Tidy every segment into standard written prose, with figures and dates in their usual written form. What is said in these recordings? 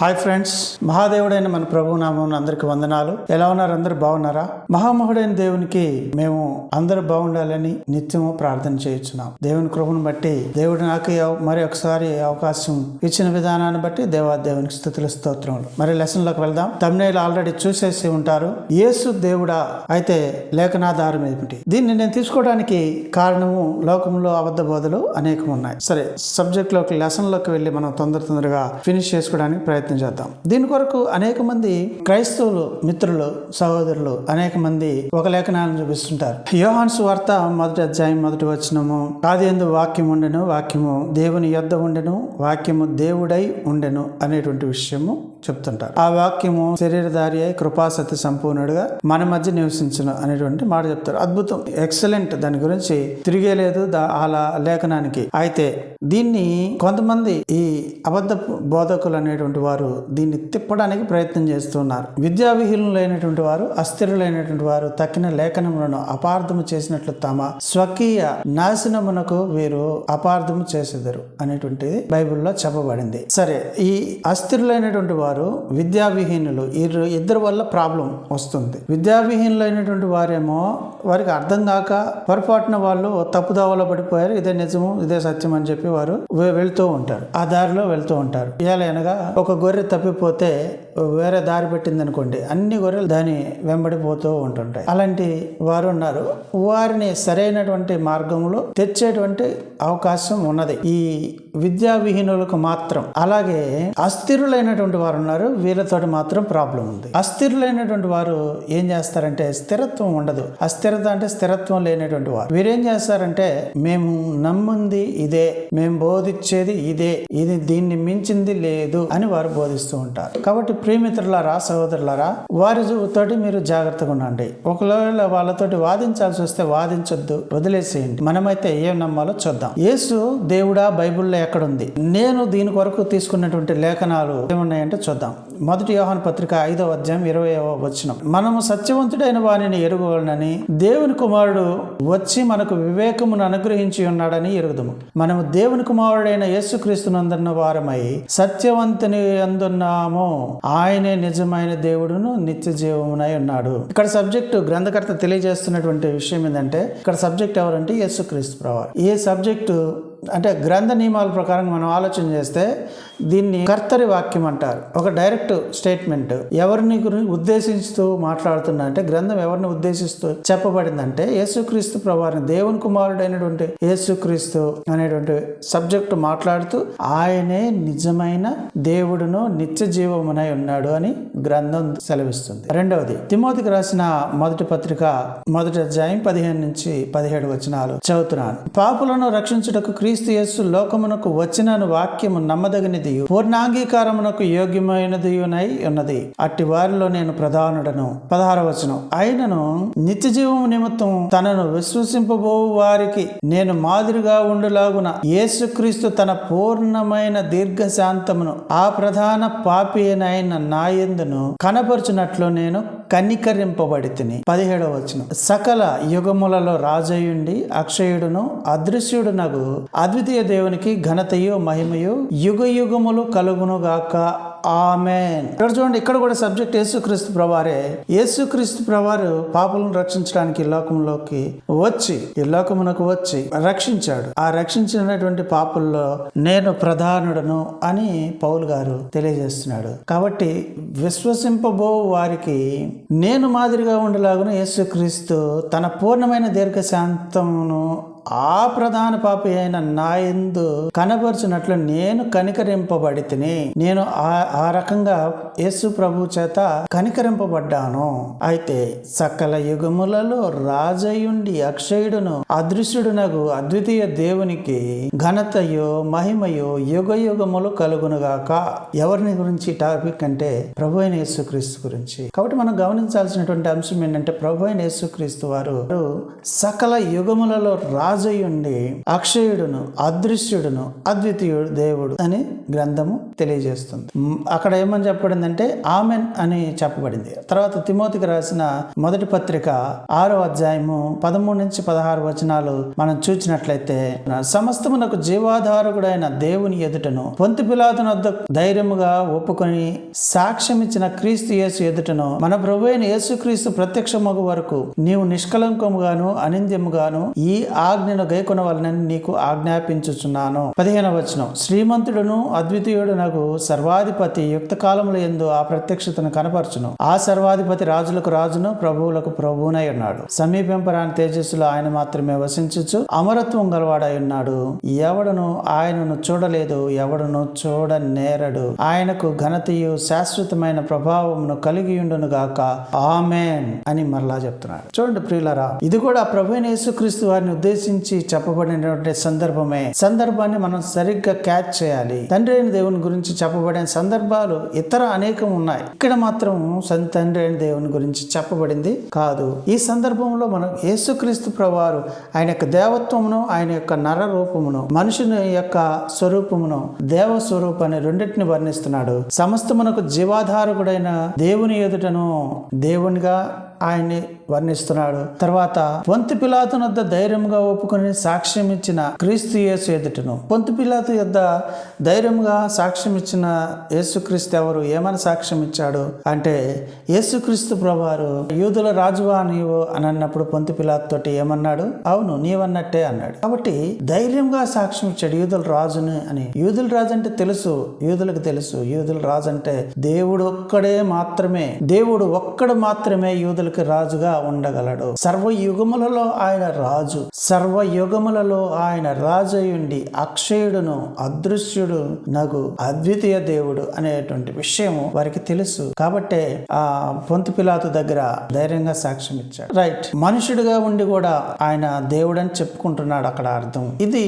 Hi friends, మహాదేవుడైన మన ప్రభు నామం అందరికి వందనాలు. ఎలా ఉన్నారు? అందరు బాగున్నారా? మహామహుడైన దేవునికి మేము అందరూ బాగుండాలని నిత్యము ప్రార్థన చేయించున్నాం. దేవుని కృపను బట్టి దేవుడు నాకు మరి ఒకసారి అవకాశం ఇచ్చిన విధానాన్ని బట్టి దేవునికి స్తుతులు స్తోత్రములు. మరి లెసన్ లోకి వెళ్దాం. తమ్నైల్ ఆల్రెడీ చూసేసి ఉంటారు. యేసు దేవుడా అయితే లేఖనాధారం ఏమిటి? దీన్ని నేను తీసుకోవడానికి కారణము లోకంలో అబద్ధ బోధలు అనేకం ఉన్నాయి. సరే, సబ్జెక్ట్ లోకి లెసన్ లోకి వెళ్ళి మనం తొందరగా ఫినిష్ చేసుకోవడానికి ప్రయత్నం చేద్దాం. దీని కొరకు అనేక మంది క్రైస్తవులు మిత్రులు సహోదరులు అనేక మంది ఒక లేఖనాలను చూపిస్తుంటారు. యోహాను సువార్త 1వ అధ్యాయం 1వ వచనము, ఆదియందు వాక్యం ఉండెను, వాక్యము దేవుని యొద్ద ఉండెను, వాక్యము దేవుడై ఉండెను అనేటువంటి విషయము చెప్తుంటారు. ఆ వాక్యము శరీరధారి అయి కృపాసత్య సంపూర్ణుడుగా మన మధ్య నివసించును అనేటువంటి మాట చెప్తారు. అద్భుతం, ఎక్సలెంట్. దాని గురించి తిరిగే లేదు అలా లేఖనానికి. అయితే దీన్ని కొంతమంది ఈ అబద్ధ బోధకులు అనేటువంటి వారు దీన్ని తిప్పడానికి ప్రయత్నం చేస్తున్నారు. విద్యావిహీనులైనటువంటి వారు, అస్థిరులైనటువంటి వారు తక్కిన లేఖనములను అపార్థము చేసినట్లు తమ స్వకీయ నాశనమునకు వీరు అపార్థము చేసేదరు అనేటువంటిది బైబిల్లో చెప్పబడింది. సరే, ఈ అస్థిరులైనటువంటి వారు విద్యావిహీనులు, ఇద్దరు వల్ల ప్రాబ్లం వస్తుంది. విద్యావిహీనులైనటువంటి వారేమో వారికి అర్థం కాక పొరపాటున వాళ్ళు తప్పుదావలో పడిపోయారు. ఇదే నిజము, ఇదే సత్యం అని చెప్పి వారు వెళ్తూ ఉంటారు. ఆ దారిలో వెళ్తూ ఉంటారు. అనగా ఒక గొర్రె తప్పిపోతే వేరే దారి పెట్టింది అనుకోండి, అన్ని గొర్రెలు దాన్ని వెంబడిపోతూ ఉంటుంటాయి. అలాంటి వారు ఉన్నారు. వారిని సరైనటువంటి మార్గంలో తెచ్చేటువంటి అవకాశం ఉన్నది ఈ విద్యావిహీనులకు మాత్రం. అలాగే అస్థిరులైనటువంటి వారు ఉన్నారు. వీళ్ళతోటి మాత్రం ప్రాబ్లం ఉంది. అస్థిరులైనటువంటి వారు ఏం చేస్తారంటే స్థిరత్వం ఉండదు. అస్థిరత అంటే స్థిరత్వం లేనటువంటి వారు. వీరేం చేస్తారంటే మేము నమ్ముంది ఇదే, మేము బోధించేది ఇదే, ఇది దీన్ని మించింది లేదు అని వారు బోధిస్తూ ఉంటారు. కాబట్టి ప్రియమిత్రులారా, సహోదరులారా, వారితోటి మీరు జాగ్రత్తగా ఉండండి. ఒకవేళ వాళ్ళతోటి వాదించాల్సి వస్తే వాదించొద్దు, వదిలేసేయండి. మనమైతే ఏం నమ్మాలో చూద్దాం. యేసు దేవుడా బైబిల్లో ఎక్కడుంది? నేను దీని కొరకు తీసుకున్నటువంటి లేఖనాలు ఏమున్నాయంటే చూద్దాం. 1 యోహాను పత్రిక 5వ అధ్యాయం 20వ వచనం, మనము సత్యవంతుడైన వానిని ఎరుగువాలని దేవుని కుమారుడు వచ్చి మనకు వివేకమును అనుగ్రహించి ఉన్నాడని ఎరుగుదుము. మనము దేవుని కుమారుడైన యేసుక్రీస్తునందున్న వారమై సత్యవంతుని అందున్నాము. ఆయనే నిజమైన దేవుడును నిత్య జీవమునై ఉన్నాడు. ఇక్కడ సబ్జెక్టు గ్రంథకర్త తెలియజేస్తున్నటువంటి విషయం ఏంటంటే, ఇక్కడ సబ్జెక్ట్ ఎవరంటే యేసుక్రీస్తు ప్రభువు. ఈ సబ్జెక్టు అంటే గ్రంథ నియమాల ప్రకారం మనం ఆలోచన చేస్తే దీన్ని కర్తరి వాక్యం అంటారు. ఒక డైరెక్ట్ స్టేట్మెంట్. ఎవరిని గురించి ఉద్దేశిస్తూ మాట్లాడుతున్నా అంటే, గ్రంథం ఎవరిని ఉద్దేశిస్తూ చెప్పబడిందంటే యేసుక్రీస్తు ప్రభువారిని, దేవుని కుమారుడైనటువంటి యేసుక్రీస్తు అనేటువంటి సబ్జెక్టు మాట్లాడుతూ ఆయనే నిజమైన దేవుడును నిత్య జీవమునై ఉన్నాడు అని గ్రంథం సెలవిస్తుంది. రెండవది, తిమోతికి రాసిన 1వ పత్రిక 1వ అధ్యాయం 15 నుంచి 17 వచనాలు చదువుతున్నాను. పాపులను రక్షించుటకు క్రీస్తు యేసు లోకమునకు వచ్చిన వాక్యము నమ్మదగినది, పూర్ణాంగీకారమునకు యోగ్యమైనదియునై ఉన్నది. అట్టి వారిలో నేను ప్రధానుడను. 16వ వచనం, ఆయనను నిత్య జీవము నిమిత్తం తనను విశ్వసింపబో వారికి నేను మాదిరిగా ఉండులాగున యేసుక్రీస్తు తన పూర్ణమైన దీర్ఘశాంతమును ఆ ప్రధాన పాపి అయిన నాయందును కనపరుచున్నట్లు నేను కనికరింపబడితిని. 17వ వచనం, సకల యుగములలో రాజయుండి అక్షయుడును అదృశ్యుడునగు అద్వితీయ దేవునికి ఘనతయు మహిమయు యుగ యుగములు కలుగునుగాక. ఆమేన్. ఇక్కడ చూడండి, ఇక్కడ కూడా సబ్జెక్ట్ యేసుక్రీస్తు ప్రభువారే. యేసుక్రీస్తు ప్రభువారు పాపులను రక్షించడానికి ఈ లోకమునకు వచ్చి రక్షించాడు. ఆ రక్షించినటువంటి పాపుల్లో నేను ప్రధానుడను అని పౌలు గారు తెలియజేస్తున్నాడు. కాబట్టి విశ్వసింపబో వారికి నేను మాదిరిగా ఉండలాగున యేసుక్రీస్తు తన పూర్ణమైన దీర్ఘశాంతమును ఆ ప్రధాన పాపి అయిన నా యందు కనబరుచున్నట్లు నేను కనికరింపబడితిని. నేను ఆ రకంగా యేసు ప్రభు చేత కనికరింపబడ్డాను. అయితే సకల యుగములలో రాజయుండి అక్షయుడును అదృశ్యుడునగు అద్వితీయ దేవునికి ఘనతయు మహిమయు యుగ యుగములు కలుగునుగాక. ఎవరిని గురించి టాపిక్ అంటే ప్రభు అయిన యేసుక్రీస్తు గురించి. కాబట్టి మనం గమనించాల్సినటువంటి అంశం ఏంటంటే, ప్రభు అయిన యేసుక్రీస్తు వారు సకల యుగములలో రాజయ్యుండి అక్షయుడును అదృశ్యుడును అద్వితీయుడు దేవుడు అని గ్రంథము తెలియజేస్తుంది. అక్కడ ఏమని చెప్పబడిందంటే ఆమెన్ అని చెప్పబడింది. తర్వాత తిమోతికి రాసిన మొదటి పత్రిక 6వ అధ్యాయము 13 నుంచి 16 వచనాలు మనం చూసినట్లయితే, సమస్తమునకు జీవాధారకుడైన దేవుని ఎదుటను పొంతి పిలాతు వద్ద ధైర్యముగా ఒప్పుకొని సాక్ష్యం ఇచ్చిన క్రీస్తు యేసు ఎదుటను మన ప్రభువైన యేసుక్రీస్తు ప్రత్యక్షమగు వరకు నీవు నిష్కలంకముగాను అనింద్యముగాను ఈ ఆజ్ఞను గైకొనవలనని నీకు ఆజ్ఞాపించుచున్నాను. 15వ వచనం, శ్రీమంతుడును అద్వితీయుడునగు సర్వాధిపతి యుక్త కాలముల యందు ఆ ప్రత్యక్షతను కనపరచును. ఆ సర్వాధిపతి రాజులకు రాజును ప్రభువులకు ప్రభువునై ఉన్నాడు. సమీపింపరాని తేజస్సులో ఆయన మాత్రమే వసించుచు అమరత్వం గలవాడై ఉన్నాడు. ఎవడను ఆయనను చూడలేదు, ఎవడను చూడనేరడు. ఆయనకు ఘనతయు శాశ్వతమైన ప్రభావమును కలిగియుండును గాక ఆమేన్ అని మరలా చెప్తున్నాడు. చూడండి ప్రియులారా, ఇది కూడా ప్రభువైన యేసుక్రీస్తు వారిని ఉద్దేశించి చెప్పబడినటువంటి సందర్భాన్ని మనం సరిగ్గా క్యాచ్ చేయాలి. తండ్రి అయిన దేవుని గురించి చెప్పబడిన సందర్భాలు ఇతర అనేకం ఉన్నాయి. ఇక్కడ మాత్రం తండ్రి అయిన దేవుని గురించి చెప్పబడింది కాదు. ఈ సందర్భంలో మనం యేసుక్రీస్తు ప్రభువారు ఆయన యొక్క దేవత్వమును, ఆయన యొక్క నర రూపమును, మనుషుని యొక్క స్వరూపమును, దేవ స్వరూపాన్ని రెండింటిని వర్ణిస్తున్నాడు. సమస్తమునకు జీవాధారకుడైన దేవుని ఎదుటను దేవునిగా ఆయన్ని వర్ణిస్తున్నాడు. తర్వాత పొంతి పిలాతు వద్ద ధైర్యంగా ఒప్పుకొని సాక్ష్యం ఇచ్చిన క్రీస్తు యేసు ఎదుటను, పొంతి పిలాతు యొద్ద ధైర్యంగా సాక్ష్యం ఇచ్చిన యేసుక్రీస్తు ఎవరు? ఏమని సాక్ష్యం ఇచ్చాడు అంటే, యేసుక్రీస్తు ప్రభువారు యూదుల రాజువా నీవు అని అన్నప్పుడు పొంతి పిలాతు తోటి ఏమన్నాడు? అవును నీవన్నట్టే అన్నాడు. కాబట్టి ధైర్యంగా సాక్ష్యం ఇచ్చాడు యూదుల రాజుని అని. యూదుల రాజు అంటే తెలుసు, యూదులకు తెలుసు. యూదుల రాజు అంటే దేవుడు ఒక్కడు మాత్రమే యూదులకు రాజుగా ఉండగలడు. సర్వయుగములలో ఆయన రాజు, సర్వయుగములలో ఆయన రాజయుండి అక్షయుడును అదృశ్యుడు నగు అద్వితీయ దేవుడు అనేటువంటి విషయము వారికి తెలుసు. కాబట్టి ఆ పొంతి పిలాతు దగ్గర ధైర్యంగా సాక్ష్యం ఇచ్చాడు. రైట్, మనుషుడిగా ఉండి కూడా ఆయన దేవుడని చెప్పుకుంటున్నాడు. అక్కడ అర్థం ఇది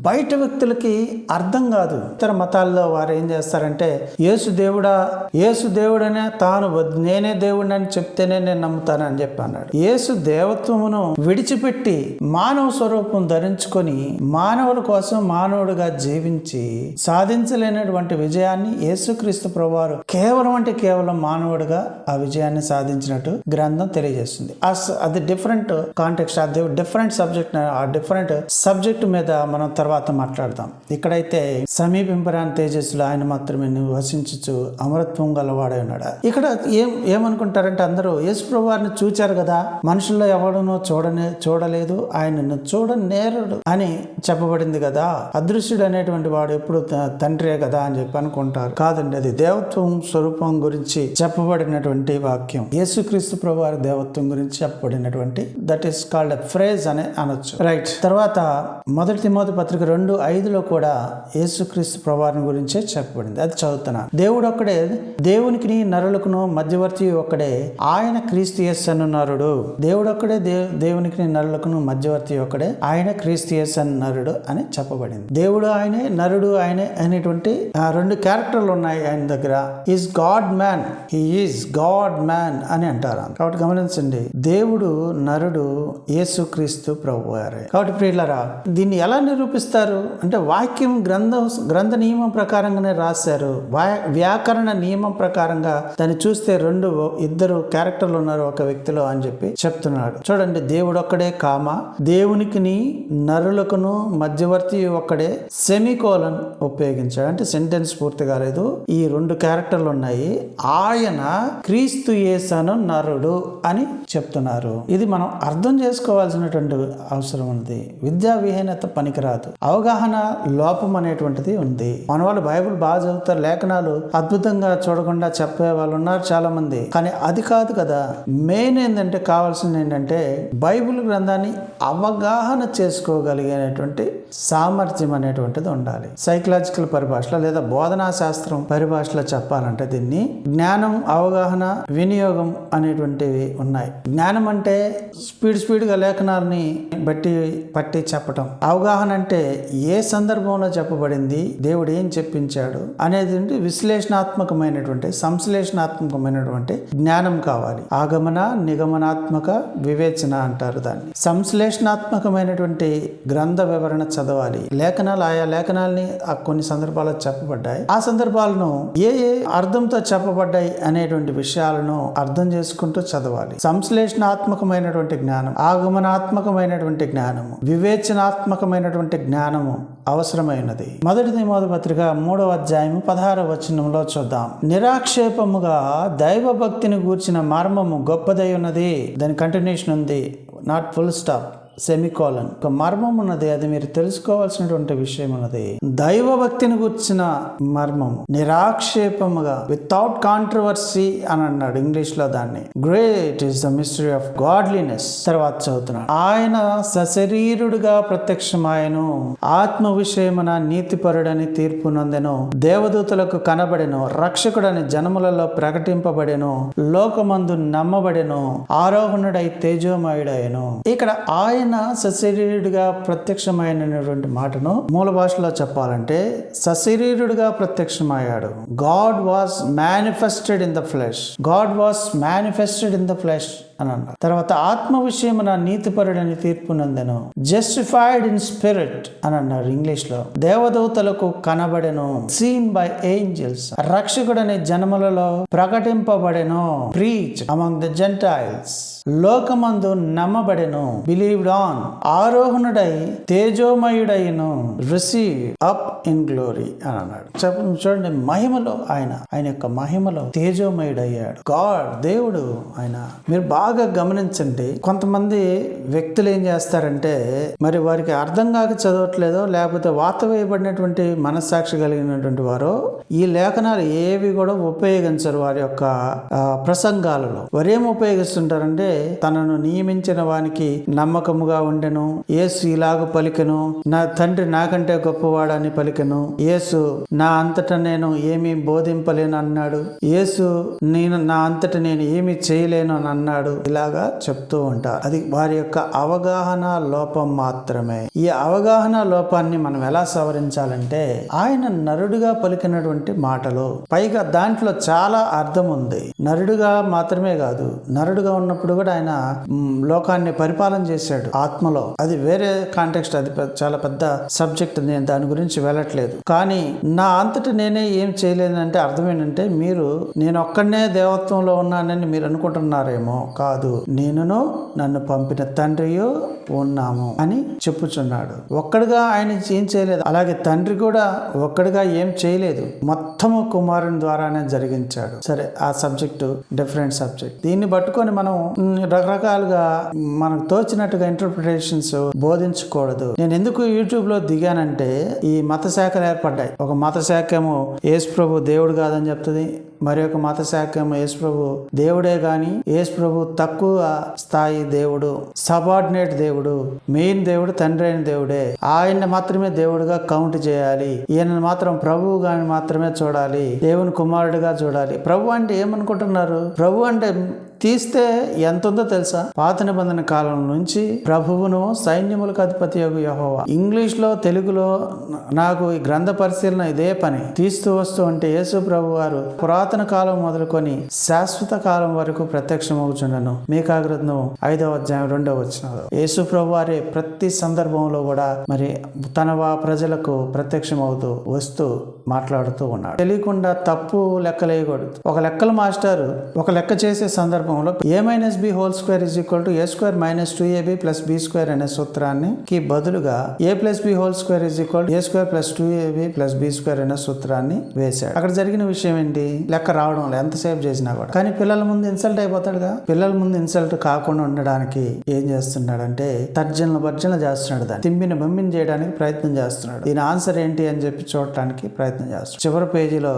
బయట వ్యక్తులకి అర్థం కాదు. ఇతర మతాల్లో వారు ఏం చేస్తారంటే, యేసు దేవుడనే తాను నేనే దేవుడిని అని చెప్తేనే నేను నమ్ముతానని చెప్పి అన్నాడు. యేసు దేవత్వమును విడిచిపెట్టి మానవ స్వరూపం ధరించుకొని మానవుల కోసం మానవుడిగా జీవించి సాధించలేనటువంటి విజయాన్ని యేసుక్రీస్తు ప్రభువారు కేవలం మానవుడిగా ఆ విజయాన్ని సాధించినట్టు గ్రంథం తెలియజేస్తుంది. అది డిఫరెంట్ కాంటెక్స్ట్, అది డిఫరెంట్ సబ్జెక్ట్ మీద మనం తర్వాత మాట్లాడదాం. ఇక్కడైతే సమీపింపరాని తేజస్సులో ఆయన మాత్రమే వసించుచు అమరత్వం గలవాడై ఉన్నాడు. ఇక్కడ ఏమనుకుంటారంటే అందరూ యేసు ప్రభువారిని చూచారు కదా, మనుషుల్లో ఎవడనో చూడలేదు, ఆయనను చూడనేరడు అని చెప్పబడింది కదా, అదృశ్యుడు అనేటువంటి వాడు ఎప్పుడు తండ్రే కదా అని చెప్పి అనుకుంటారు. కాదండి, అది దేవత్వం స్వరూపం గురించి చెప్పబడినటువంటి వాక్యం. యేసుక్రీస్తు ప్రభువారి దేవత్వం గురించి చెప్పబడినటువంటి that is called a phrase అని అనొచ్చు. రైట్, తర్వాత మొదటి తిమోతి పత్రిక 2:5 కూడా యేసుక్రీస్తు ప్రభువారిని గురించే చెప్పబడింది. అది చదువుతున్నా. దేవుడు ఒక్కడే, దేవునికి నరులకును మధ్యవర్తి ఒక్కడే, ఆయన క్రీస్తు యేసు అను నరుడు. దేవుడు ఒక్కడే, దేవునికి నరులకును మధ్యవర్తి ఒక్కడే, ఆయన క్రీస్తు యేసు అను నరుడు అని చెప్పబడింది. దేవుడు ఆయనే, నరుడు ఆయనే అనేటువంటి 2 క్యారెక్టర్లు ఉన్నాయి ఆయన దగ్గర. Is God man, he is God man అని అంటారు. కాబట్టి గమనించండి, దేవుడు నరుడు యేసుక్రీస్తు ప్రభువారే. కాబట్టి ప్రియులారా, దీన్ని ఎలా నిరూపిస్తారు అంటే వాక్యం గ్రంథ నియమం ప్రకారంగానే రాశారు. వ్యాకరణ నియమం ప్రకారంగా దాన్ని చూస్తే ఇద్దరు క్యారెక్టర్లు ఉన్నారు ఒక వ్యక్తిలో అని చెప్పి చెప్తున్నాడు. చూడండి, దేవుడు ఒక్కడే కామా, దేవునికి నరులకును మధ్యవర్తి ఒక్కడే, సెమికోలన్ ఉపయోగించాడు. అంటే సెంటెన్స్ పూర్తి కాలేదు. ఈ 2 క్యారెక్టర్లు ఉన్నాయి. ఆయన క్రీస్తు యేసు నరుడు అని చెప్తున్నారు. ఇది మనం అర్థం చేసుకోవాల్సినటువంటి అవసరం ఉంది. విద్యా విహీనత పనికిరాదు, అవగాహన లోపం అనేటువంటిది ఉంది. మన వాళ్ళు బైబిల్ బాగా చదువుతారు, లేఖనాలు అద్భుతంగా చూడకుండా చెప్పే వాళ్ళు ఉన్నారు చాలా మంది. కానీ అది కాదు కదా మెయిన్. ఏంటంటే కావాల్సింది ఏంటంటే బైబిల్ గ్రంథాన్ని అవగాహన చేసుకోగలిగేటువంటి సామర్థ్యం అనేటువంటిది ఉండాలి. సైకలాజికల్ పరిభాషలో లేదా బోధనా శాస్త్రం పరిభాషలో చెప్పాలంటే దీన్ని జ్ఞానం, అవగాహన, వినియోగం అనేటువంటివి ఉన్నాయి. జ్ఞానం అంటే స్పీడ్గా లేఖనాలని పట్టి చెప్పటం. అవగాహన అంటే ఏ సందర్భంలో చెప్పబడింది, దేవుడు ఏం చెప్పించాడు అనేది విశ్లేషణాత్మకమైనటువంటి సంశ్లేషణాత్మకమైనటువంటి జ్ఞానం కావాలి. ఆగమన, నిగమనాత్మక, వివేచన అంటారు దాన్ని. సంశ్లేషణాత్మకమైనటువంటి గ్రంథ వివరణ చదవాలి. లేఖనాలు, ఆయా లేఖనాలని కొన్ని సందర్భాల్లో చెప్పబడ్డాయి. ఆ సందర్భాలను ఏ అర్థంతో చెప్పబడ్డాయి అనేటువంటి విషయాలను అర్థం చేసుకుంటూ చదవాలి. సంశ్లేషణాత్మకమైనటువంటి జ్ఞానం, ఆగమనాత్మకమైనటువంటి జ్ఞానము, వివేచనాత్మకమైనటువంటి జ్ఞానము అవసరమైనది. మొదటి తిమోథె పత్రిక 3వ అధ్యాయం 16వ వచనంలో చూద్దాం. నిరాక్షేపముగా దైవ భక్తిని గూర్చిన మర్మము గొప్పదై ఉన్నది. దాని కంటిన్యూషన్ ఉంది, నాట్ ఫుల్ స్టాప్, సెమికోలన్. ఒక మర్మం ఉన్నది, అది మీరు తెలుసుకోవాల్సినటువంటి విషయం ఉన్నది. దైవ భక్తిని గుర్చిన మర్మము నిరాక్షేపముగా, వితౌట్ కాంట్రవర్సీ అని అన్నాడు ఇంగ్లీష్ లో దాన్ని. Great is the mystery of godliness. తర్వాత చదువుతున్నాడు. ఆయన సశరీరుడుగా ప్రత్యక్షమాయను, ఆత్మ విషయమున నీతిపరుడని తీర్పు నొందెను, దేవదూతలకు కనబడెను, రక్షకుడని జనములలో ప్రకటింపబడెను, లోకమందు నమ్మబడెను, ఆరోహణుడై తేజోమయుడయను. ఇక్కడ ఆయన సశరీరుడిగా ప్రత్యక్షమైనటువంటి మాటను మూల భాషలో చెప్పాలంటే సశరీరుడిగా ప్రత్యక్షమయ్యాడు. God was manifested in the flesh. God was manifested in the flesh అని అన్నారు. తర్వాత ఆత్మ విషయమున నీతిపరుడని తీర్పు నందెను, జస్టిఫైడ్ ఇన్ స్పిరిట్ అని అన్నారు ఇంగ్లీష్ లో. దేవదూతలకు కనబడెను, సీన్ బై ఏంజల్స్, రక్షకుడని జనములలో ప్రకటింపబడెను, ప్రీచ్ అమంగ్ ద జెంటైల్స్, లోకమందు నమ్మబడెను, బిలీవ్డ్ ఆన్, ఆరోహణుడై తేజోమయుడైను, రిసీవ్ అప్ ఇన్ గ్లోరీ అని అన్నాడు. చూడండి, మహిమలో ఆయన యొక్క మహిమలో తేజోమయుడయ్యాడు. గాడ్, దేవుడు ఆయన. మీరు బాగా గమనించండి, కొంతమంది వ్యక్తులు ఏం చేస్తారంటే, మరి వారికి అర్థం కాక చదవట్లేదో, లేకపోతే వాత వేయబడినటువంటి మనస్సాక్షి కలిగినటువంటి వారు ఈ లేఖనాలు ఏవి కూడా ఉపయోగించరు. వారి యొక్క ప్రసంగాలలో వారు ఏం ఉపయోగిస్తుంటారంటే, తనను నియమించిన వానికి నమ్మకముగా ఉండెను, యేసు ఇలాగ పలికెను, నా తండ్రి నాకంటే గొప్పవాడని పలికెను, యేసు నా అంతటా నేను ఏమీ బోధింపలేను అన్నాడు, యేసు నా అంతటా నేను ఏమీ చేయలేను అని అన్నాడు. ఇలాగా చెప్తూ ఉంటారు. అది వారి యొక్క అవగాహన లోపం మాత్రమే. ఈ అవగాహన లోపాన్ని మనం ఎలా సవరించాలంటే, ఆయన నరుడుగా పలికినటువంటి మాటలు, పైగా దాంట్లో చాలా అర్థం ఉంది. నరుడుగా మాత్రమే కాదు, నరుడుగా ఉన్నప్పుడు కూడా ఆయన లోకాన్ని పరిపాలన చేశాడు ఆత్మలో. అది వేరే కాంటెక్స్ట్, అది చాలా పెద్ద సబ్జెక్ట్, నేను దాని గురించి వెళ్ళట్లేదు. కానీ నా అంతటా నేనే ఏం చేయలేదంటే అర్థం ఏంటంటే, నేను ఒక్కడనే దేవత్వంలో ఉన్నానని మీరు అనుకుంటున్నారేమో. కాదు, నేనును నన్ను పంపిన తండ్రియు ఉన్నాము అని చెప్పుచున్నాడు. ఒక్కడిగా ఆయన ఏం చేయలేదు, అలాగే తండ్రి కూడా ఒక్కడిగా ఏం చేయలేదు, మొత్తము కుమారుని ద్వారానే జరిగించాడు. సరే, ఆ సబ్జెక్టు డిఫరెంట్ సబ్జెక్ట్. దీన్ని పట్టుకొని మనం రకరకాలుగా మనకు తోచినట్టుగా ఇంటర్ప్రిటేషన్స్ బోధించకూడదు. నేను ఎందుకు యూట్యూబ్ లో దిగానంటే, ఈ మత శాఖలు ఏర్పడ్డాయి. ఒక మత శాఖ ఏమో యేసు ప్రభు దేవుడు కాదని చెప్తుంది, మరి ఒక మత శాఖ ఏమో యేసు ప్రభు దేవుడే గాని యేసు ప్రభు తక్కువ స్థాయి దేవుడు, సబార్డినేట్ దేవుడు, మెయిన్ దేవుడు తండ్రి అయిన దేవుడే, ఆయన మాత్రమే దేవుడుగా కౌంట్ చేయాలి, ఈయన మాత్రం ప్రభువు గాని మాత్రమే చూడాలి, దేవుని కుమారుడిగా చూడాలి. ప్రభు అంటే ఏమనుకుంటున్నారు? ప్రభు అంటే తీస్తే ఎంత ఉందో తెలుసా? పాత నిబంధన కాలం నుంచి ప్రభువును సైన్యములకు అధిపతి యెహోవా. ఇంగ్లీష్ లో, తెలుగులో నాకు ఈ గ్రంథ పరిశీలన ఇదే పని. తీస్తూ వస్తూ అంటే యేసు ప్రభు వారు పురాతన కాలం మొదలుకొని శాశ్వత కాలం వరకు ప్రత్యక్షమవుచుండెను. మీకా గ్రంథం 5వ అధ్యాయం 2వ వచనంలో యేసు ప్రభు వారే ప్రతి సందర్భంలో కూడా మరి తన ప్రజలకు ప్రత్యక్షమవుతూ వస్తూ మాట్లాడుతూ ఉన్నాడు. తెలియకుండా తప్పు లెక్కలేయకూడదు. ఒక లెక్కల మాస్టర్ ఒక లెక్క చేసే సందర్భంలో a+b² = a² - 2ab+b² అనే సూత్రానికి బదులుగా a+b² = a² + 2ab + b² అనే సూత్రాన్ని వేశాడు. అక్కడ జరిగిన విషయం ఏంటి? లెక్క రావడం లేదు, ఎంతసేపు చేసినా కూడా. కానీ పిల్లల ముందు ఇన్సల్ట్ అయిపోతాడుగా. పిల్లల ముందు ఇన్సల్ట్ కాకుండా ఉండడానికి ఏం చేస్తున్నాడంటే, తర్జనలు భర్జనలు చేస్తున్నాడు, దాన్ని తిమ్మిని బొమ్మిని చేయడానికి ప్రయత్నం చేస్తున్నాడు. దీని ఆన్సర్ ఏంటి అని చెప్పి చూడటానికి ప్రయత్నం చేస్తున్నాడు. చివరి పేజీలో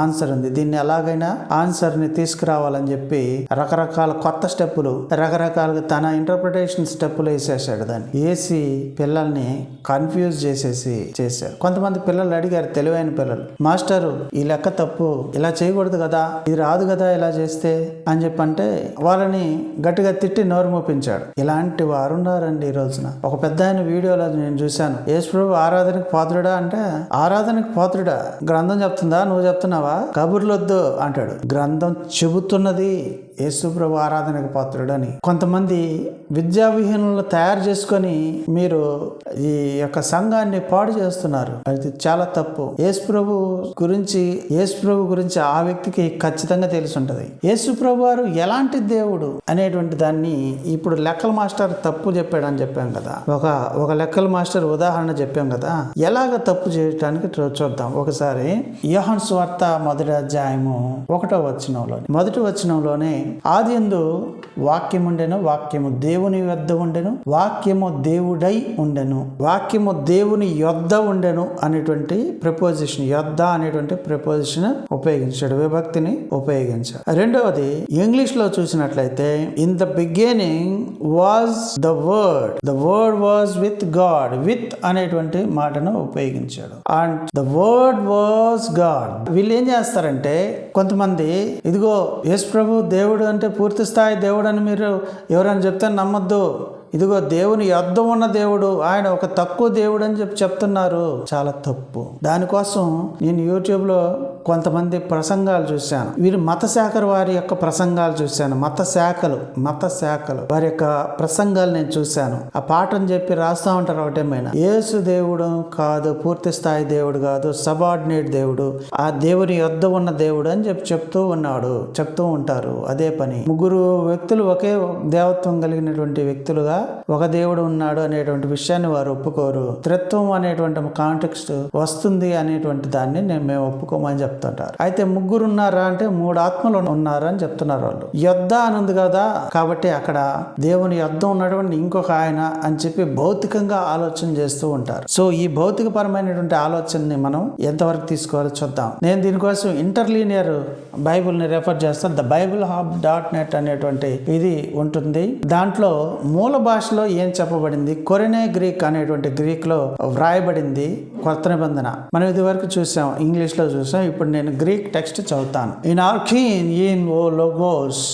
ఆన్సర్ ఉంది. దీన్ని ఎలాగైనా ఆన్సర్ ని తీసుకురావాలని చెప్పి రకరకాల కొత్త స్టెప్పులు, రకరకాలుగా తన ఇంటర్ప్రిటేషన్ స్టెప్పులు వేసేసాడు. దాన్ని వేసి పిల్లల్ని కన్ఫ్యూజ్ చేశారు. కొంతమంది పిల్లలు అడిగారు, తెలివైన పిల్లలు, మాస్టరు ఈ లెక్క తప్పు, ఇలా చేయకూడదు కదా, ఇది రాదు కదా ఇలా చేస్తే అని చెప్పంటే వాళ్ళని గట్టిగా తిట్టి నోరు మోపించాడు. ఇలాంటి వారు ఉన్నారండి ఈ రోజున. ఒక పెద్ద ఆయన వీడియోలో నేను చూశాను, యేసు ప్రభు ఆరాధనకు పాత్రుడా అంటే, ఆరాధనకు పాత్రుడా? గ్రంథం చెప్తుందా, నువ్వు చెప్తున్నావా? కబుర్లొద్దు అంటాడు. గ్రంథం చెబుతున్నది యేసు ప్రభు ఆరాధనకు పాత్రుడని కొంతమంది విద్యావిహీనులను తయారు చేసుకొని మీరు ఈ యొక్క సంఘాన్ని పాడు చేస్తున్నారు. అది చాలా తప్పు. యేసు ప్రభు గురించి ఆ వ్యక్తికి ఖచ్చితంగా తెలిసి ఉంటది. యేసు ప్రభు వారు ఎలాంటి దేవుడు అనేటువంటి దాన్ని ఇప్పుడు లెక్కల మాస్టర్ తప్పు చెప్పాడని చెప్పాం కదా, ఒక లెక్కల మాస్టర్ ఉదాహరణ చెప్పాం కదా, ఎలాగ తప్పు చేయడానికి చూద్దాం. ఒకసారి యోహాను సువార్త 1వ అధ్యాయము 1వ వచనంలోని మొదటి వచనంలోనే ఆదియందు వాక్యం ఉండెను, వాక్యము దేవుని యొద్ద ఉండెను, వాక్యము దేవుడై ఉండెను, వాక్యము దేవుని యొద్ద ఉండెను అనేటువంటి ప్రపోజిషన్, యొద్ద అనేటువంటి ప్రపోజిషన్ ఉపయోగించాడు, విభక్తిని ఉపయోగించాడు. రెండవది ఇంగ్లీష్ లో చూసినట్లయితే in the beginning was the word was with God, with అనేటువంటి మాటను ఉపయోగించాడు. And the word was God. వీళ్ళు ఏం చేస్తారంటే కొంతమంది ఇదిగో యేసు ప్రభు దేవుడు అంటే పూర్తి స్థాయి దేవుడు అని మీరు ఎవరైనా చెప్తే నమ్మొద్దు. ఇదిగో దేవుని యొద్ద ఉన్న దేవుడు, ఆయన ఒక తక్కువ దేవుడు అని చెప్తున్నారు. చాలా తప్పు. దానికోసం నేను యూట్యూబ్లో కొంతమంది ప్రసంగాలు చూశాను. వీరు మత శాఖల వారి యొక్క ప్రసంగాలు చూశాను. మత శాఖలు వారి యొక్క ప్రసంగాలు నేను చూశాను. ఆ పాఠం చెప్పి రాస్తా ఉంటారు ఒకటేమైనా, యేసు దేవుడు కాదు, పూర్తి స్థాయి దేవుడు కాదు, సబార్డినేట్ దేవుడు, ఆ దేవుని యొద్ద ఉన్న దేవుడు అని చెప్తూ ఉంటారు. అదే పని. ముగ్గురు వ్యక్తులు ఒకే దేవత్వం కలిగినటువంటి వ్యక్తులుగా ఒక దేవుడు ఉన్నాడు అనేటువంటి విషయాన్ని వారు ఒప్పుకోరు. త్రిత్వం అనేటువంటి కాంటెక్స్ట్ వస్తుంది అనేటువంటి దాన్ని మేము ఒప్పుకోమని చెప్తుంటారు. అయితే ముగ్గురు ఉన్నారా అంటే 3 ఆత్మలు ఉన్నారా అని చెప్తున్నారు వాళ్ళు. యొద్ద అని ఉంది కదా, కాబట్టి అక్కడ దేవుని యొద్ద ఉన్నటువంటి ఇంకొక ఆయన అని చెప్పి భౌతికంగా ఆలోచన చేస్తూ ఉంటారు. సో ఈ భౌతికపరమైనటువంటి ఆలోచనని మనం ఎంతవరకు తీసుకోవాలో చూద్దాం. నేను దీనికోసం ఇంటర్లీనియర్ బైబిల్ని రెఫర్ చేస్తాను. ద బైబిల్ hub.net అనేటువంటి ఇది ఉంటుంది. దాంట్లో మూల భాషలో ఏం చెప్పబడింది, కొరెనే గ్రీక్ అనేటువంటి గ్రీక్ లో వ్రాయబడింది కొత్త నిబంధన. మనం ఇది వరకు చూసాం, ఇంగ్లీష్ లో చూసాం. ఇప్పుడు నేను గ్రీక్ టెక్స్ట్ చదువుతాను. ఇన్ ఆర్కిన్ ఇన్ ఓ లోగోస్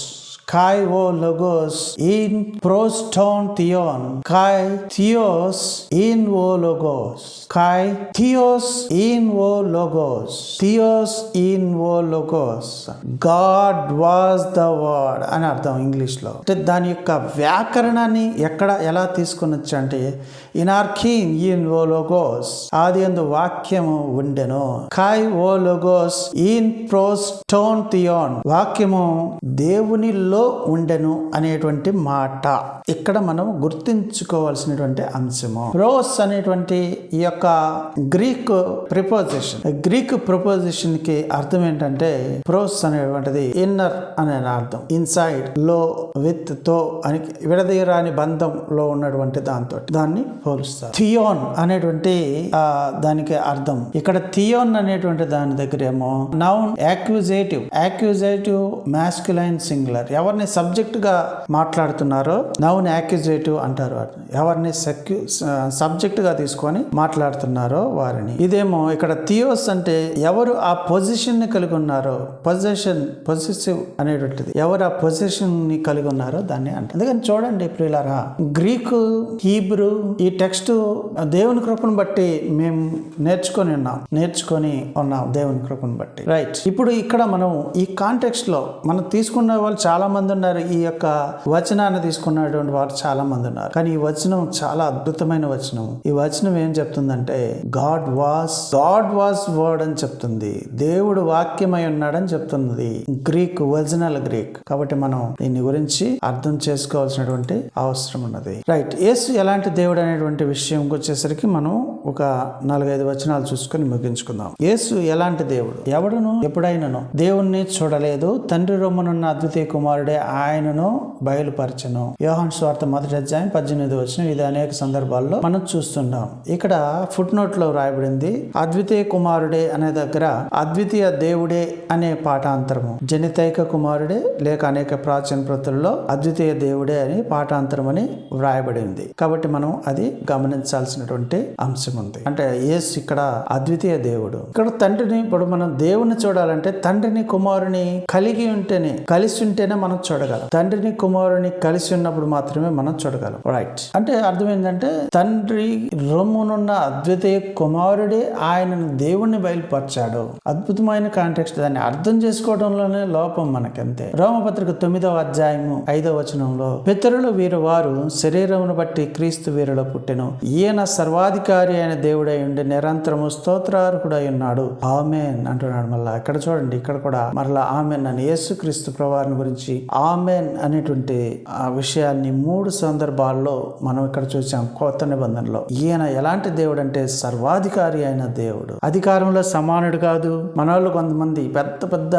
Kai o logos in proston theon. Kai theos in o logos. Kai theos in o logos. Theos in o logos. God was the word అని అర్థం ఇంగ్లీష్ లో. అంటే దాని యొక్క వ్యాకరణాన్ని ఎలా తీసుకుని వచ్చంటే ఇన్ ఆర్కిన్ ఇన్ ఓ లోగోస్, ఆది యందు వాక్యము ఉండెను. కాయ్ ఓ లోగోస్ ఇన్ ప్రోస్టోన్ థియోన్, వాక్యము దేవునిలో ఉండెను అనేటువంటి మాట ఇక్కడ మనం గుర్తించుకోవాల్సినటువంటి అంశము. ప్రోస్ అనేటువంటి ఈ యొక్క గ్రీక్ ప్రిపోజిషన్ కి అర్థం ఏంటంటే, ప్రోస్ అనేటువంటిది ఇన్నర్ అనే అర్థం, ఇన్సైడ్, లో, విత్, తో అని విడదీయరాని బంధంలో ఉన్నటువంటి దాన్ని పోలుస్తారు. థియోన్ అనేటువంటి దానికి అర్థం. ఇక్కడ థియోన్ అనేటువంటి దాని దగ్గర ఏమో నౌన్ యాక్యూజేటివ్ మాస్క్యులైన్ సింగులర్. ఎవరిని సబ్జెక్ట్ గా మాట్లాడుతున్నారో నౌన్ యాక్యూజేటివ్ అంటారు. ఎవరిని సబ్జెక్ట్ గా తీసుకొని మాట్లాడుతున్నారో వారిని. ఇదేమో ఇక్కడ థియోస్ అంటే ఎవరు ఆ పొజిషన్ ని కలిగి ఉన్నారో, పొజిసివ్ అనేటువంటిది, ఎవరు ఆ పొజిషన్ ని కలిగి ఉన్నారో దాన్ని అంటారు. అందుకని చూడండి ప్రియులారా, గ్రీకు, హీబ్రూ ఈ టెక్స్ట్ దేవుని కృపను బట్టి మేము నేర్చుకొని ఉన్నాం దేవుని కృపను బట్టి. రైట్. ఇప్పుడు ఇక్కడ మనం ఈ కాంటెక్స్ట్ లో మనం తీసుకున్న వాళ్ళు చాలా మంది ఉన్నారు. ఈ యొక్క వచనాన్ని తీసుకున్నటువంటి వారు చాలా మంది ఉన్నారు. కానీ ఈ వచనం చాలా అద్భుతమైన వచనం. ఈ వచనం ఏం చెప్తుందంటే గాడ్ వాస్ వర్డ్ అని చెప్తుంది. దేవుడు వాక్యమై ఉన్నాడని చెప్తుంది. Original Greek. కాబట్టి మనం దీని గురించి అర్థం చేసుకోవాల్సినటువంటి అవసరం ఉన్నది. రైట్. యేసు ఎలాంటి దేవుడు అనేటువంటి విషయం వచ్చేసరికి మనం ఒక 4-5 వచనాలు చూసుకొని ముగించుకుందాం. యేసు ఎలాంటి దేవుడు? ఎవడును ఎప్పుడైనాను దేవుణ్ణి చూడలేదు, తండ్రి రొమ్మునున్న అద్వితీయ కుమారుడే ఆయనను బయలుపరచను. యోహాను సువార్త 1వ అధ్యాయం 18వ వచనం. ఇది అనేక సందర్భాల్లో మనం చూస్తున్నాం. ఇక్కడ ఫుట్ నోట్ లో రాయబడింది అద్వితీయ కుమారుడే అనే దగ్గర అద్వితీయ దేవుడే అనే పాఠాంతరము, జనితైక కుమారుడే లేక అనేక ప్రాచీన ప్రతుల్లో అద్వితీయ దేవుడే అని పాఠాంతరం అని వ్రాయబడింది. కాబట్టి మనం అది గమనించాల్సినటువంటి అంశం ఉంది. అంటే యేసు ఇక్కడ అద్వితీయ దేవుడు. ఇక్కడ తండ్రిని, ఇప్పుడు మనం దేవుణ్ణి చూడాలంటే తండ్రిని కుమారుని కలిసి ఉంటేనే మనం చూడగలం. తండ్రిని కుమారుని కలిసి ఉన్నప్పుడు మాత్రమే మనం చూడగలం. రైట్. అంటే అర్థం ఏంటంటే తండ్రి రొమ్మునున్న అద్వితీయ కుమారుడే ఆయనను దేవుణ్ణి బయలుపరిచాడు. అద్భుతమైన కాంటెక్స్ట్. దాన్ని అర్థం చేసుకోవడంలోనే లోపం మనకంతే. రోమపత్రిక 9వ అధ్యాయము 5వ వచనంలో పితరులు వీరు వారు శరీరమును బట్టి క్రీస్తు వీరిలో పుట్టెను. ఈయన సర్వాధికారి అయిన దేవుడై ఉండి నిరంతరము స్తోత్రార్హుడై ఉన్నాడు. ఆమేన్ అంటున్నాడు. మళ్ళా ఇక్కడ చూడండి, ఇక్కడ కూడా మరలా ఆమెన్ అని యేసుక్రీస్తు ప్రభువారిని గురించి ఆమెన్ అనేటువంటి ఆ విషయాన్ని 3 సందర్భాల్లో మనం ఇక్కడ చూసాం కొత్త నిబంధనలో. ఈయన ఎలాంటి దేవుడు అంటే సర్వాధికారి అయిన దేవుడు. అధికారంలో సమానుడు కాదు. మన వాళ్ళు కొంతమంది పెద్ద పెద్ద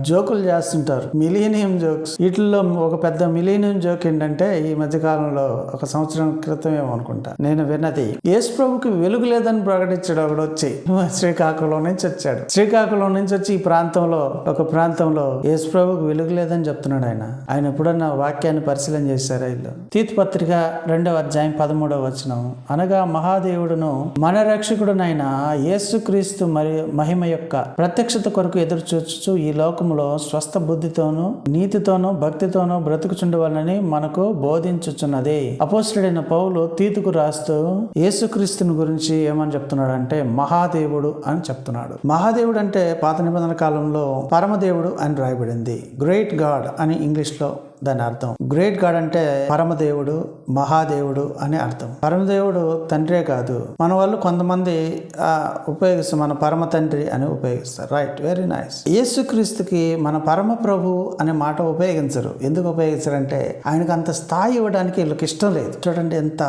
జోకులు చేస్తుంటారు, మిలీనియం జోక్స్. వీటిల్లో ఒక పెద్ద మిలీనియం జోక్ ఏంటంటే, ఈ మధ్య కాలంలో 1 సంవత్సరం క్రితమే అనుకుంటా నేను విన్నది, యేసు ప్రభుకి వెలుగు లేదని ప్రకటించాడు ఒకడు వచ్చి. శ్రీకాకుళం నుంచి వచ్చాడు. శ్రీకాకుళం నుంచి వచ్చి ఈ ప్రాంతంలో ఒక ప్రాంతంలో యేసు ప్రభుకి వెలుగు లేదని చెప్తున్నాడు. ఆయన ఎప్పుడన్నా వాక్యాన్ని పరిశీలన చేశారా? ఇల్లు తీతు పత్రిక 2వ అధ్యాయం 13వ వచనం, అనగా మహాదేవుడును మన రక్షకుడునైన యేసుక్రీస్తు మహిమ యొక్క ప్రత్యక్షత కొరకు ఎదురు చూచుచు ఈ లోకములో స్వస్థ బుద్ధితోనూ నీతితోనూ భక్తితోనూ బ్రతుకుచుండవాలని మనకు బోధించుచున్నది. అపోస్తలుడైన పౌలు తీతుకు రాస్తూ యేసుక్రీస్తుని గురించి ఏమని చెప్తున్నాడు అంటే మహాదేవుడు అని చెప్తున్నాడు. మహాదేవుడు అంటే పాత నిబంధన కాలంలో పరమదేవుడు అని రాయబడింది. గ్రేట్ గాడ్ అని ఇంగ్లీష్ లో దాని అర్థం. గ్రేట్ గాడ్ అంటే పరమదేవుడు, మహాదేవుడు అని అర్థం. పరమదేవుడు తండ్రే కాదు. మన వాళ్ళు కొంతమంది ఉపయోగిస్తారు, మన పరమ తండ్రి అని ఉపయోగిస్తారు. Right, very nice. యేసుక్రీస్తుకి మన పరమ ప్రభు అనే మాట ఉపయోగించరు. ఎందుకు ఉపయోగించరంటే ఆయనకు అంత స్థాయి ఇవ్వడానికి వీళ్ళకి ఇష్టం లేదు. చూడండి ఎంత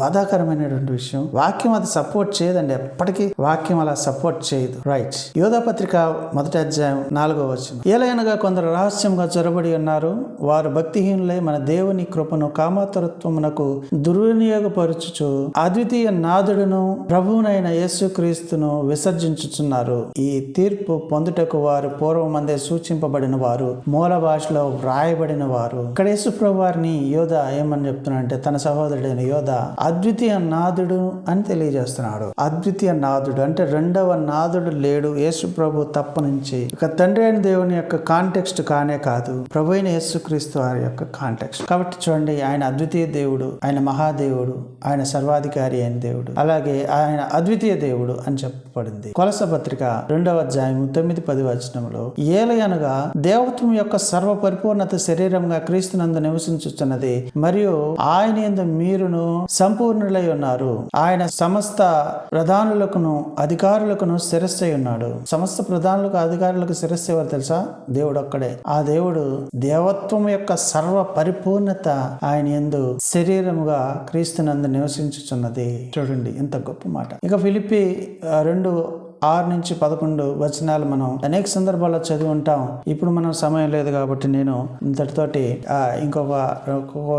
బాధాకరమైనటువంటి విషయం. వాక్యం అది సపోర్ట్ చేయదండి, ఎప్పటికీ వాక్యం అలా సపోర్ట్ చేయదు. రైట్. యోధా పత్రిక 1వ అధ్యాయం 4వ వచనం, ఏలయనగా కొందరు రహస్యంగా చొరబడి ఉన్నారు, వారు భక్తిహీనులై మన దేవుని కృపను కామాతురత్వమునకు దుర్వినియోగపరచుచు అద్వితీయ నాథుడును ప్రభువునైన యేసుక్రీస్తును విసర్జించుచున్నారు. ఈ తీర్పు పొందుటకు వారు పూర్వమందే సూచింపబడిన వారు, మూల భాషలో వ్రాయబడిన వారు. ఇక్కడ యేసు ప్రభు వారిని యోధ ఏమని చెప్తున్నాడంటే, తన సహోదరుడైన యోధ అద్వితీయ నాథుడు అని తెలియజేస్తున్నాడు. అద్వితీయ నాథుడు అంటే రెండవ నాథుడు లేడు యేసు ప్రభు తప్ప నుంచి. ఇక తండ్రి అయిన దేవుని యొక్క కాంటెక్స్ట్ కానే కాదు, ప్రభు అయిన యేసుక్రీస్తు వారి యొక్క కాంటెక్స్ట్. కాబట్టి చూడండి, ఆయన అద్వితీయ దేవుడు, ఆయన మహాదేవుడు, ఆయన సర్వాధికారి అయిన దేవుడు, అలాగే ఆయన అద్వితీయ దేవుడు అని చెప్పబడింది. కొలస పత్రిక 2వ అధ్యాయం 9-10 వచనంలో, ఏలయనగా దేవత్వం యొక్క సర్వ పరిపూర్ణత శరీరంగా క్రీస్తునందు నివసించుచున్నది, మరియు ఆయన యందు మీరును సంపూర్ణులై ఉన్నారు. ఆయన సమస్త ప్రధానులకును అధికారులకును శిరస్సై ఉన్నాడు. సమస్త ప్రధానులకు అధికారులకు శిరస్సు ఎవరు తెలుసా? దేవుడు ఒక్కడే. ఆ దేవుడు దేవత్వం యొక్క సర్వ పరిపూర్ణత ఆయన యందు శరీరముగా క్రీస్తునందు నివసించుచున్నది. చూడండి ఎంత గొప్ప మాట. ఇక ఫిలిప్పీ 2:6-11 వచనాలు మనం అనేక సందర్భాల్లో చదివి ఉంటాం. ఇప్పుడు మనం సమయం లేదు కాబట్టి నేను ఇంతటితోటి ఇంకొక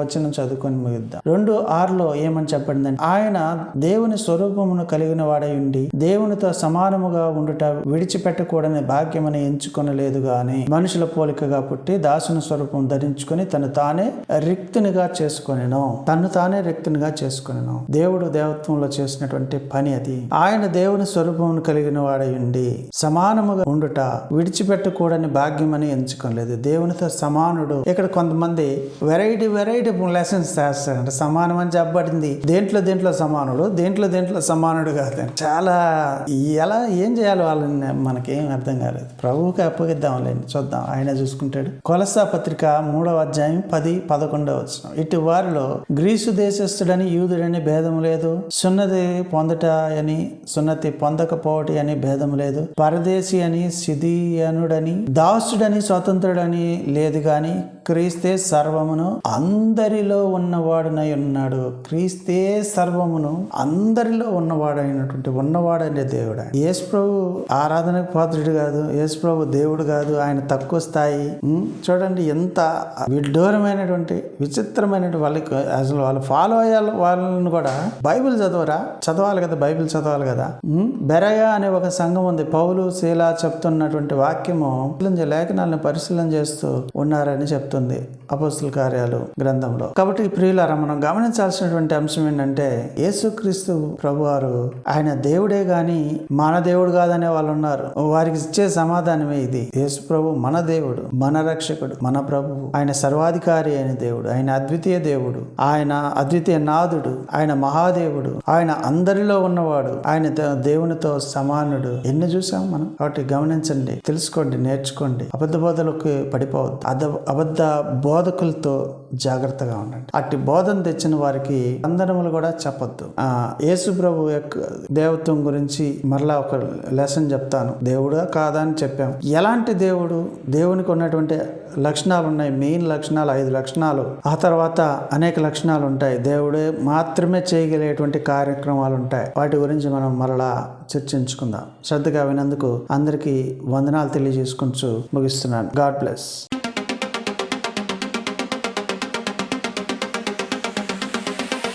వచనం చదువుకొని ముగిద్దాం. 2:6లో ఏమని చెప్పండి, ఆయన దేవుని స్వరూపమును కలిగిన వాడై ఉండి దేవునితో సమానముగా ఉండుట విడిచిపెట్టకూడని భాగ్యమని ఎంచుకొనలేదు గాని మనుషుల పోలికగా పుట్టి దాసుని స్వరూపం ధరించుకొని తను తానే రిక్తునిగా చేసుకొనెను. దేవుడు దేవత్వంలో చేసినటువంటి పని అది. ఆయన దేవుని స్వరూపమును కలిగిన వాడై ఉండి సమానముగా ఉండుట విడిచిపెట్టకూడని భాగ్యమని ఎంచుకోలేదు. దేవునితో సమానుడు. ఇక్కడ కొంతమంది వెరైటీ లెసన్స్ చేస్తారంట. సమానం అని చెప్పబడింది, దేంట్లో సమానుడు కాదు. చాలా ఎలా ఏం చేయాలి వాళ్ళని మనకేం అర్థం కాలేదు. ప్రభువుకి అప్పగిద్దాంలేండి, చూద్దాం, ఆయన చూసుకుంటాడు. కొలసా పత్రిక 3వ అధ్యాయం 10-11 వచనం, ఇటు వారిలో గ్రీసు దేశస్థుడని యూదుడని భేదం లేదు, సున్నతి పొందట అని సున్నతి పొందకపోవటి అని భేదం లేదు, పరదేశి అని సిదియనుడని దాసుడని స్వతంత్రుడని లేదు గాని క్రీస్తే సర్వమును అందరిలో ఉన్నవాడునై ఉన్నాడు. క్రీస్తే సర్వమును అందరిలో ఉన్నవాడైన దేవుడు. యేసు ప్రభు ఆరాధనకు పాత్రుడు కాదు, యేసు ప్రభు దేవుడు కాదు, ఆయన తక్కువ స్థాయి. చూడండి ఎంత విడ్డూరమైనటువంటి విచిత్రమైనటువంటి వాళ్ళకి అసలు వాళ్ళు ఫాలో అయ్యాలి. వాళ్ళని కూడా బైబిల్ చదవాలి కదా, బైబిల్ చదవాలి కదా. బెరయా అనే అనే ఒక సంఘం ఉంది. పౌలు శీల చెప్తున్నటువంటి వాక్యము లేఖనాలను పరిశీలన చేస్తూ ఉన్నారని చెప్తుంది అపోస్తుల కార్యాలు గ్రంథంలో. కాబట్టి ప్రియులారా, మనం గమనించాల్సినటువంటి అంశం ఏంటంటే యేసుక్రీస్తు ప్రభువారు ఆయన దేవుడే గాని మన దేవుడు కాదనే వాళ్ళు ఉన్నారు. వారికి ఇచ్చే సమాధానమే ఇది. యేసు ప్రభు మన దేవుడు, మన రక్షకుడు, మన ప్రభువు. ఆయన సర్వాధికారి అయిన దేవుడు, ఆయన అద్వితీయ దేవుడు, ఆయన అద్వితీయ నాథుడు, ఆయన మహాదేవుడు, ఆయన అందరిలో ఉన్నవాడు, ఆయన దేవునితో సమానుడు. ఎన్ని చూసాం మనం. కాబట్టి గమనించండి, తెలుసుకోండి, నేర్చుకోండి. అబద్ధ బోధలకు పడిపోవద్దు. అబద్ధ బోధకులతో జాగ్రత్తగా ఉండండి. అట్టి బోధన తెచ్చిన వారికి వందనములు కూడా చెప్పొద్దు. యేసు ప్రభు యొక్క దేవత్వం గురించి మరలా ఒక లెసన్ చెప్తాను. దేవుడా కాదా అని చెప్పాం. ఎలాంటి దేవుడు? దేవునికి ఉన్నటువంటి లక్షణాలు ఉన్నాయి. మెయిన్ లక్షణాలు 5 లక్షణాలు. ఆ తర్వాత అనేక లక్షణాలు ఉంటాయి. దేవుడే మాత్రమే చేయగలిగేటువంటి కార్యక్రమాలు ఉంటాయి. వాటి గురించి మనం మరలా చర్చించుకుందాం. శ్రద్ధగా వినందుకు అందరికీ వందనాలు తెలియజేసుకుంటూ ముగిస్తున్నాను. God bless.